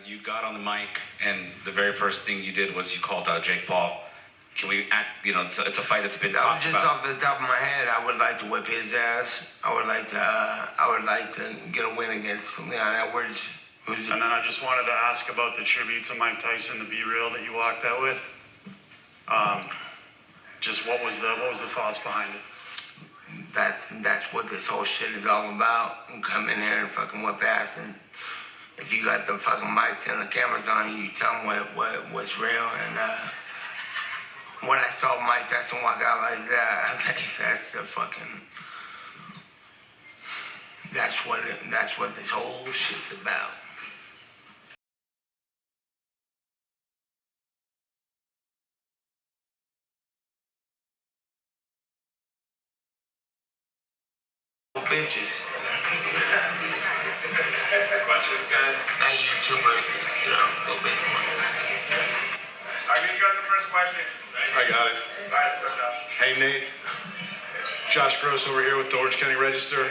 you got on the mic, and the very first thing you did was you called out Jake Paul. Can we act? You know, it's a fight that's been talked just about. Off the top of my head, I would like to whip his ass. I would like to get a win against Leon Edwards. And then I just wanted to ask about the tribute to Mike Tyson, the Be Real that you walked out with. Just what was the thoughts behind it? That's what this whole shit is all about. You come in here and fucking whip ass, and if you got the fucking mics and the cameras on you, you tell them what's real. And when I saw Mike Tyson walk out like that, I think that's the fucking. That's what this whole shit's about. Bitches. Questions, guys? Not YouTubers, you know, a little bit more. All right, who's got the first question? I got it. All right, let's go, Josh. Hey, Nate. Josh Gross over here with the Orange County Register.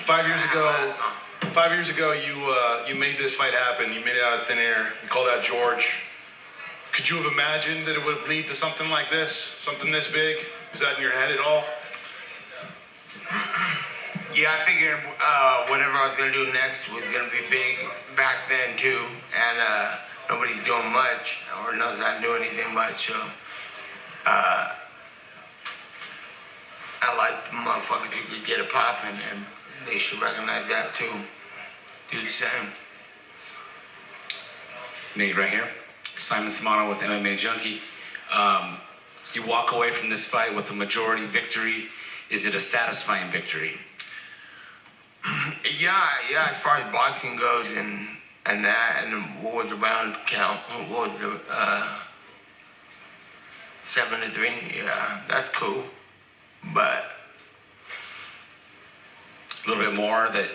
5 years ago, you made this fight happen. You made it out of thin air. You called out George. Could you have imagined that it would lead to something like this? Something this big? Was that in your head at all? Yeah, I figured whatever I was gonna do next was gonna be big back then too, and nobody's doing much or knows how to do anything much. So I like motherfuckers who could get it popping, and they should recognize that too. Do the same. Nate, right here. Simon Simano with MMA Junkie. You walk away from this fight with a majority victory. Is it a satisfying victory? Yeah. As far as boxing goes, and what was the round count? What was the 7-3? Yeah, that's cool. But A little bit more that.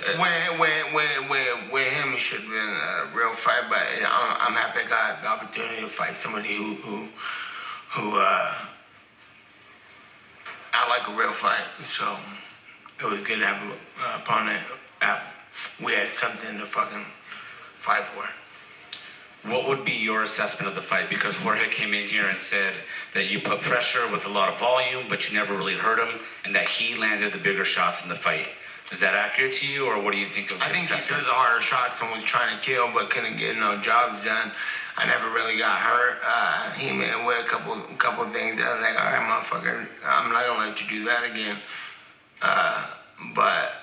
With him, it should have been a real fight. But I'm happy I got the opportunity to fight somebody who I like a real fight. So it was good to have an opponent. We had something to fucking fight for. What would be your assessment of the fight? Because Jorge came in here and said that you put pressure with a lot of volume, but you never really hurt him, and that he landed the bigger shots in the fight. Is that accurate to you, or what do you think of his I think he assessment? threw the harder shots and was trying to kill, but couldn't get no jobs done. I never really got hurt. He made with a couple things. I was like, all right, motherfucker, I'm not gonna let you do that again. But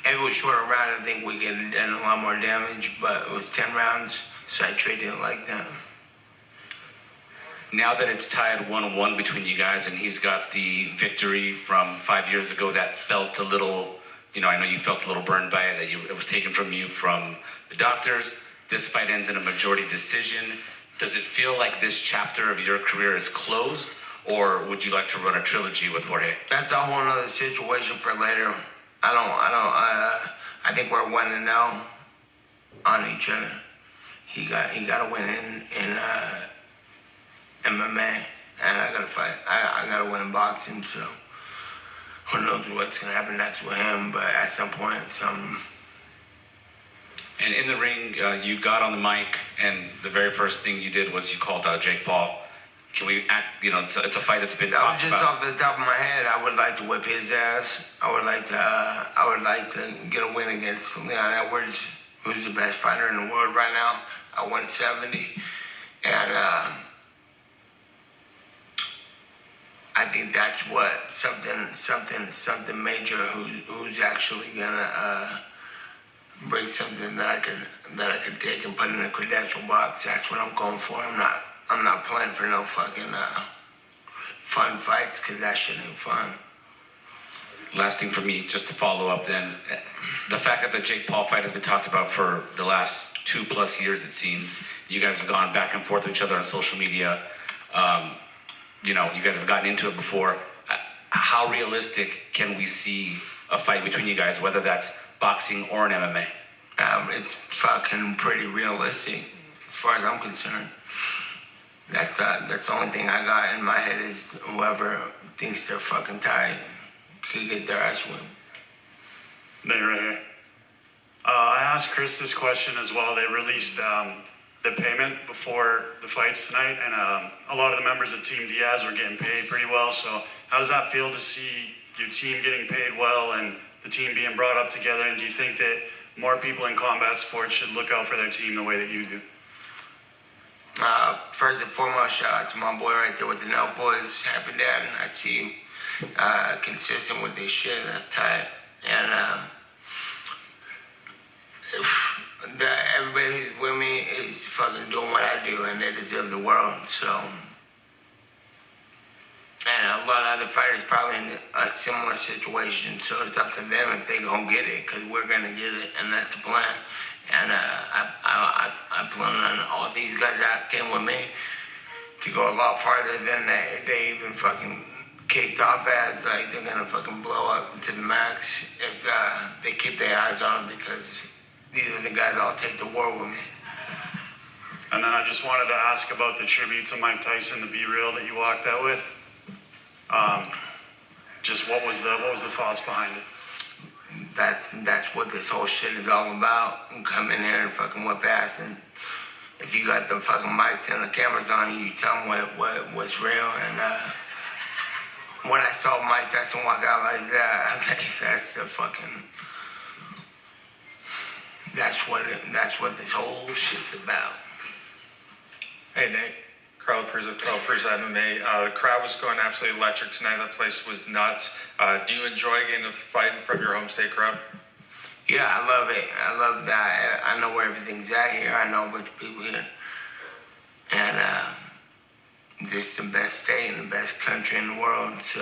if it was shorter round, I think we could have done a lot more damage. But it was 10 rounds, so I treated it like that. Now that it's tied 1-1 between you guys, and he's got the victory from 5 years ago that felt a little, I know you felt a little burned by it, that it was taken from you from the doctors. This fight ends in a majority decision. Does it feel like this chapter of your career is closed, or would you like to run a trilogy with Jorge? That's a whole nother situation for later. I think we're 1-0 on each other. He got to win in MMA, and I gotta fight. I gotta win in boxing. So who knows what's gonna happen next with him? But at some point, And in the ring, you got on the mic, and the very first thing you did was you called out Jake Paul. Can we act? It's a fight that's been talked just about. off the top of my head, I would like to whip his ass. I would like to get a win against Leon Edwards, who's the best fighter in the world right now at 170, and I think that's what something major who's actually gonna bring something that I could take and put in a credential box. That's what I'm going for. I'm not playing for no fucking fun fights, because that shit ain't fun. Last thing for me, just to follow up then, the fact that the Jake Paul fight has been talked about for the last 2+ years, it seems. You guys have gone back and forth with each other on social media. You guys have gotten into it before. How realistic can we see a fight between you guys, whether that's boxing or an MMA? It's fucking pretty realistic, as far as I'm concerned. That's the only thing I got in my head is whoever thinks they're fucking tight could get their ass whipped. They're right here. I asked Chris this question as well. They released the payment before the fights tonight, and a lot of the members of Team Diaz were getting paid pretty well. So how does that feel to see your team getting paid well and the team being brought up together? And do you think that more people in combat sports should look out for their team the way that you do? First and foremost, shout out to my boy right there with the Nell Boys. Happy Dad. I see him consistent with this shit. That's tight. And everybody who's with me is fucking doing what I do, and they deserve the world. So, and a lot of other fighters probably in a similar situation. So it's up to them if they gonna get it, because we're gonna get it, and that's the plan. And I plan on all these guys that came with me to go a lot farther than they even fucking kicked off as. Like, they're gonna fucking blow up to the max if they keep their eyes on them, because these are the guys that'll take the war with me. And then I just wanted to ask about the tribute to Mike Tyson, the Be Real that you walked out with. Just what was the thoughts behind it? That's what this whole shit is all about. You come in here and fucking whip ass, and if you got the fucking mics and the cameras on you, you tell them what's real. And when I saw Mike Tyson walk out like that, I was like, that's what this whole shit's about. Hey Nate, Carl Cruz of Carl Cruz MMA. The crowd was going absolutely electric tonight. That place was nuts. Do you enjoy getting to fight in front of your home state crowd? Yeah, I love it. I love that. I know where everything's at here. I know a bunch of people here. And this is the best state and the best country in the world, so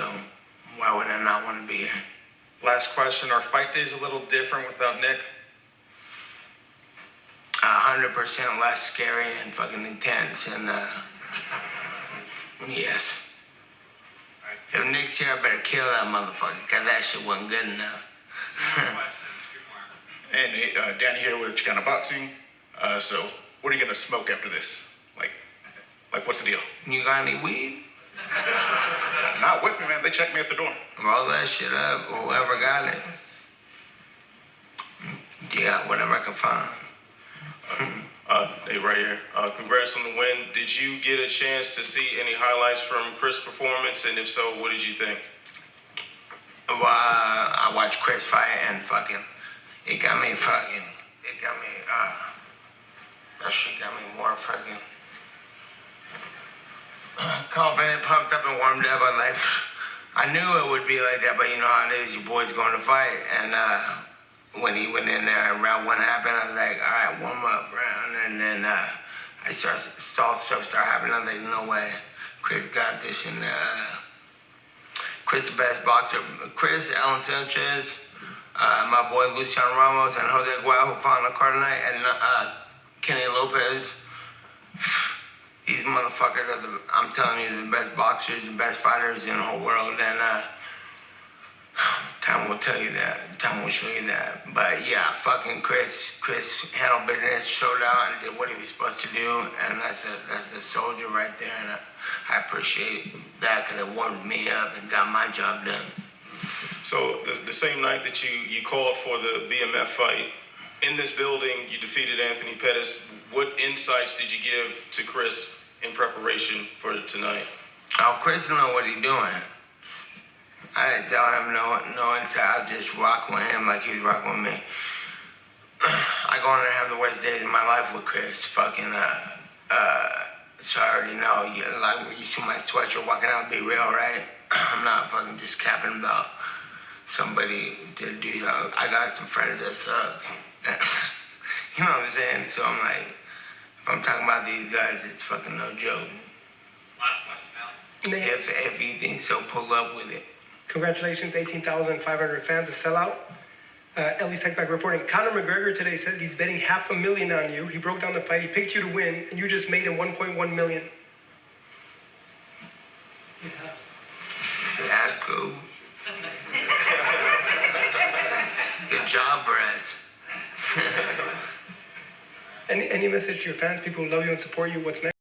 why would I not want to be here? Last question, are fight days a little different without Nick? 100% less scary and fucking intense, and yes. If Nick's here, I better kill that motherfucker, because that shit wasn't good enough. And Danny here with Chicana Boxing. So, what are you gonna smoke after this? Like what's the deal? You got any weed? Not with me, man. They checked me at the door. Roll that shit up, whoever got it. Yeah, whatever I can find. Hey, right here. Congrats on the win. Did you get a chance to see any highlights from Chris' performance? And if so, what did you think? Well, I watched Chris fight, and fucking, that shit got me more fucking confident, pumped up, and warmed up. I knew it would be like that, but you know how it is. Your boy's going to fight, and when he went in there and round one happened, I was like, all right, warm up round, and then I saw stuff start happening. I was like, no way, Chris got this, and Chris the best boxer. Chris, Alan Sanchez, my boy Luciano Ramos, and Jose Gual, who fought on the card tonight, and Kenny Lopez. These motherfuckers are I'm telling you, the best boxers, the best fighters in the whole world, and time will tell you that. Time will show you that. But yeah, fucking Chris handled business, showed out, and did what he was supposed to do, and that's a soldier right there, and I appreciate that, because it warmed me up and got my job done. So the same night that you called for the BMF fight, in this building, you defeated Anthony Pettis. What insights did you give to Chris in preparation for tonight? Oh, Chris know what he's doing. I didn't tell him no insight. I was just rocking with him like he was rocking with me. I go in there and have the worst days of my life with Chris. Fucking, so I already know. You see my sweatshirt walking out, Be Real, right? I'm not fucking just capping about somebody to do that. I got some friends that suck. You know what I'm saying? So I'm like, if I'm talking about these guys, it's fucking no joke. Last question, Alec. If you think so, pull up with it. Congratulations, 18,500 fans, a sellout. Ellie Sekbak reporting, Conor McGregor today said he's betting $500,000 on you. He broke down the fight, he picked you to win, and you just made him 1.1 million. That's cool. Good job for us. Any message to your fans, people who love you and support you, what's next?